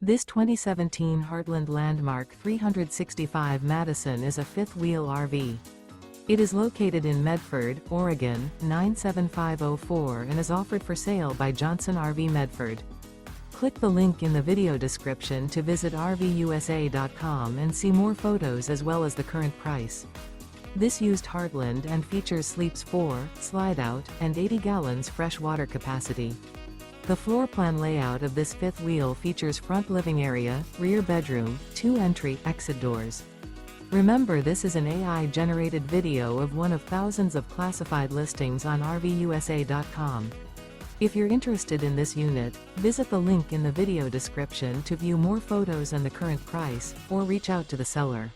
This 2017 Heartland Landmark 365 Madison is a fifth-wheel RV. It is located in Medford, Oregon, 97504 and is offered for sale by Johnson RV Medford. Click the link in the video description to visit RVUSA.com and see more photos as well as the current price. This used Heartland and features sleeps 4, slide-out, and 80 gallons fresh water capacity. The floor plan layout of this fifth wheel features front living area, rear bedroom, 2 entry/exit doors. Remember, this is an AI-generated video of one of thousands of classified listings on RVUSA.com. If you're interested in this unit, visit the link in the video description to view more photos and the current price, or reach out to the seller.